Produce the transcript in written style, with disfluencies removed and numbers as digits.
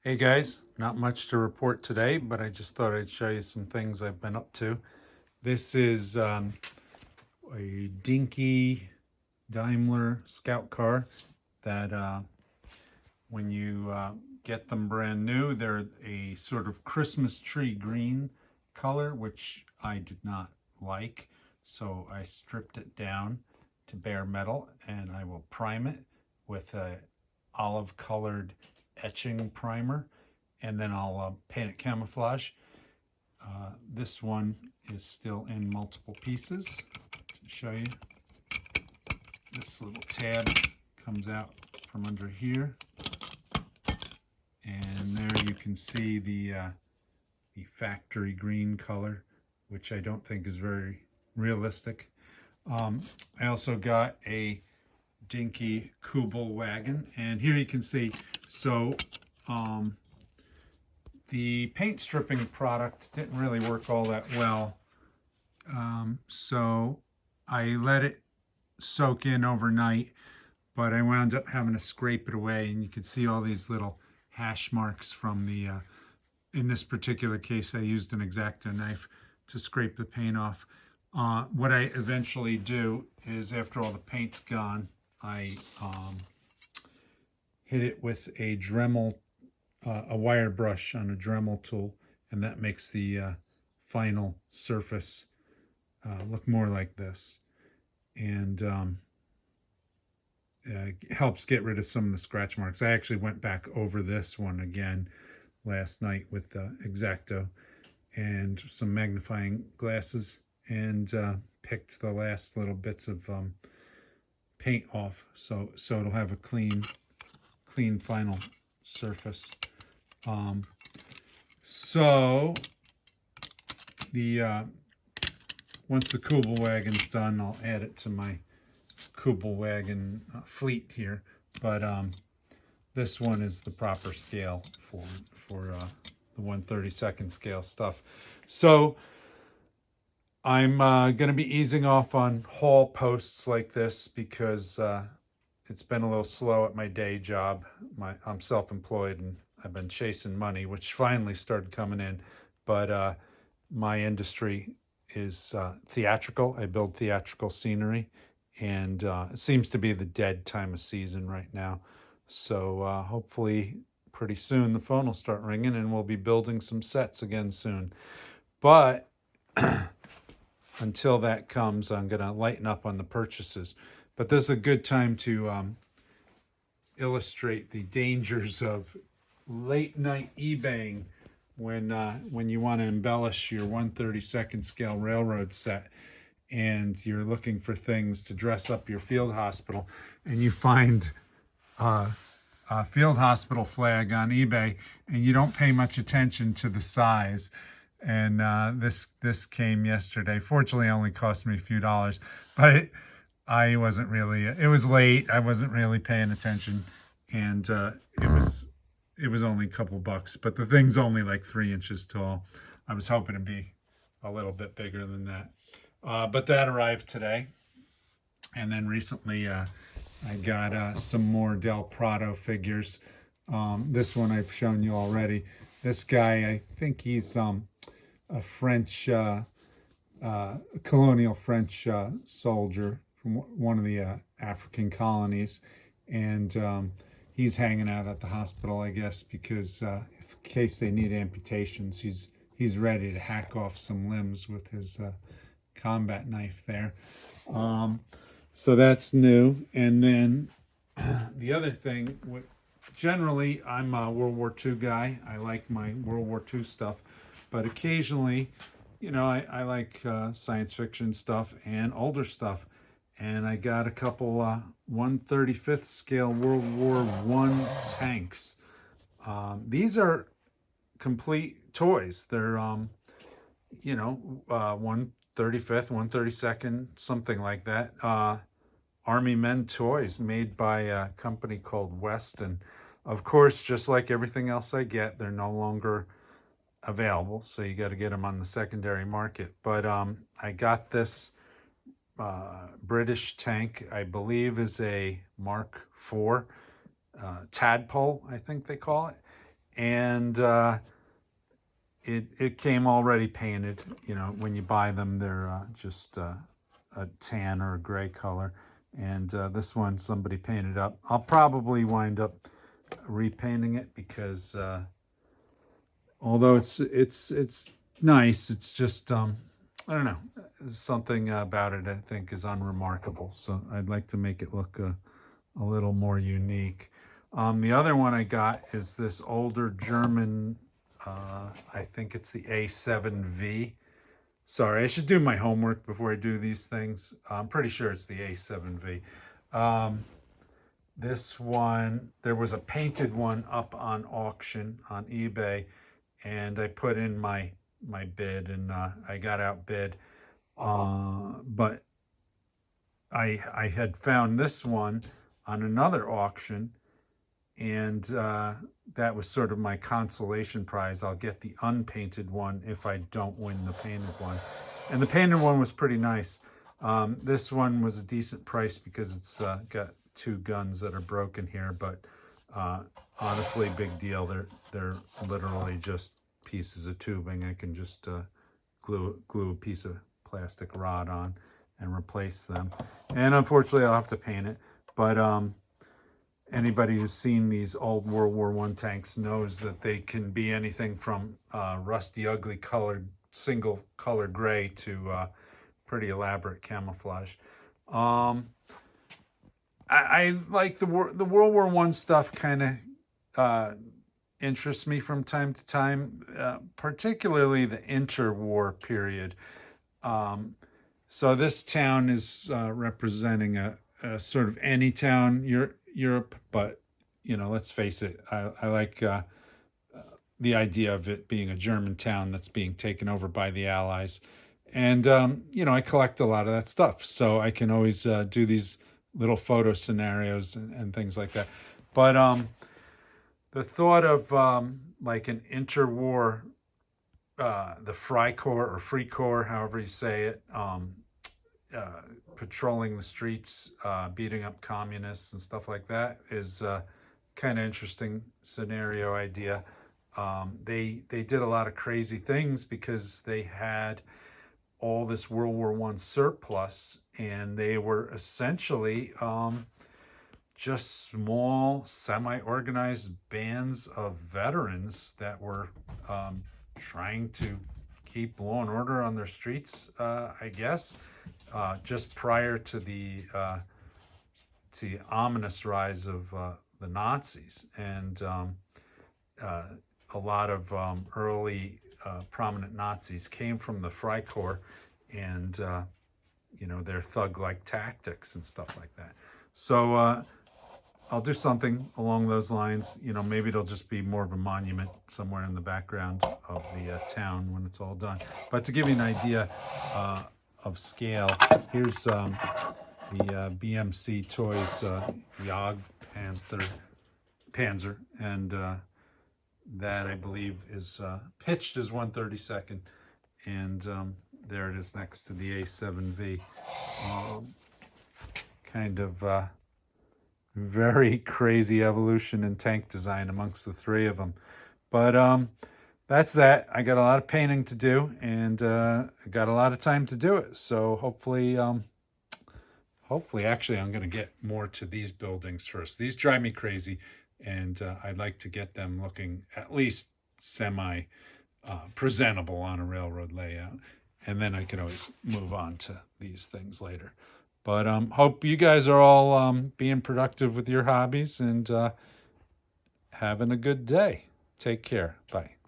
Hey guys, not much to report today, but I just thought I'd show you some things I've been up to. This is a dinky Daimler Scout car that when you get them brand new, they're a sort of Christmas tree green color, which I did not like. So I stripped it down to bare metal and I will prime it with a olive colored etching primer, and then I'll paint it camouflage. This one is still in multiple pieces. To show you, this little tab comes out from under here, and there you can see the factory green color, which I don't think is very realistic. I also got a dinky Kubel wagon, and here you can see, so the paint stripping product didn't really work all that well. So I let it soak in overnight, but I wound up having to scrape it away, and you can see all these little hash marks from the, in this particular case, I used an X-Acto knife to scrape the paint off. What I eventually do is, after all the paint's gone, I hit it with a Dremel, a wire brush on a Dremel tool, and that makes the final surface look more like this, and helps get rid of some of the scratch marks. I actually went back over this one again last night with the X-Acto and some magnifying glasses, and picked the last little bits of paint off, so it'll have a clean final surface. So the once the Kubel wagon's done, I'll add it to my Kubel wagon fleet here. But this one is the proper scale for the 1/32 scale stuff. So I'm going to be easing off on haul posts like this because it's been a little slow at my day job. I'm self-employed and I've been chasing money, which finally started coming in. But my industry is theatrical. I build theatrical scenery, and it seems to be the dead time of season right now. So hopefully pretty soon the phone will start ringing and we'll be building some sets again soon. But until that comes, I'm going to lighten up on the purchases. But this is a good time to illustrate the dangers of late night eBaying when you want to embellish your 1/32 scale railroad set, and you're looking for things to dress up your field hospital, and you find a field hospital flag on eBay, and you don't pay much attention to the size. And this came yesterday. Fortunately, it only cost me a few dollars, but I wasn't really. It was late. I wasn't really paying attention, and it was only a couple bucks. But the thing's only like 3 inches tall. I was hoping to be a little bit bigger than that. But that arrived today, and then recently I got some more Del Prado figures. This one I've shown you already. This guy, I think he's a French, colonial French soldier from one of the African colonies, and he's hanging out at the hospital, I guess, because in case they need amputations, he's ready to hack off some limbs with his combat knife there. So that's new. And then the other thing, generally I'm a World War II guy. I like my World War II stuff, but occasionally, I like science fiction stuff and older stuff. And I got a couple 1/35 scale World War I tanks. These are complete toys. They're 1/35, 1/32, something like that. Army men toys made by a company called West, and of course, just like everything else I get, they're no longer available, so you got to get them on the secondary market. But I got this British tank, I believe is a Mark IV, tadpole, I think they call it, and it came already painted. You know, when you buy them, they're just a tan or a gray color. And this one somebody painted up. I'll probably wind up repainting it because although it's nice, it's just I don't know, something about it I think is unremarkable. So I'd like to make it look a little more unique. The other one I got is this older German, I think it's the A7V. Sorry, I should do my homework before I do these things. I'm pretty sure it's the A7V. This one, there was a painted one up on auction on eBay, and I put in my bid, and I got outbid. But I had found this one on another auction, and that was sort of my consolation prize. I'll get the unpainted one if I don't win the painted one. And the painted one was pretty nice. This one was a decent price because it's got two guns that are broken here, but honestly, big deal. They're literally just pieces of tubing. I can just glue a piece of plastic rod on and replace them. And unfortunately, I'll have to paint it. But anybody who's seen these old World War I tanks knows that they can be anything from rusty, ugly colored, single color gray to pretty elaborate camouflage. I like the World War I stuff. Kind of interests me from time to time, particularly the interwar period. So this town is representing a sort of any town Europe, but you know, let's face it, I like the idea of it being a German town that's being taken over by the Allies. And you know, I collect a lot of that stuff, so I can always do these little photo scenarios and things like that. But the thought of like an interwar, the Freikorps or Free Corps, however you say it, patrolling the streets, beating up communists and stuff like that is kind of interesting scenario idea. They did a lot of crazy things because they had all this World War I surplus, and they were essentially just small, semi-organized bands of veterans that were trying to keep law and order on their streets, I guess, just prior to the ominous rise of the Nazis. And a lot of early prominent Nazis came from the Freikorps and, you know, their thug-like tactics and stuff like that. So I'll do something along those lines. You know, maybe it'll just be more of a monument somewhere in the background of the town when it's all done. But to give you an idea of scale, here's the BMC Toys Jagd Panzer, and that I believe is pitched as 1/32, and there it is next to the A7V. Kind of very crazy evolution in tank design amongst the three of them. But that's that. I got a lot of painting to do, and I got a lot of time to do it. So hopefully, actually, I'm going to get more to these buildings first. These drive me crazy, and I'd like to get them looking at least semi presentable on a railroad layout. And then I can always move on to these things later. But hope you guys are all being productive with your hobbies and having a good day. Take care. Bye.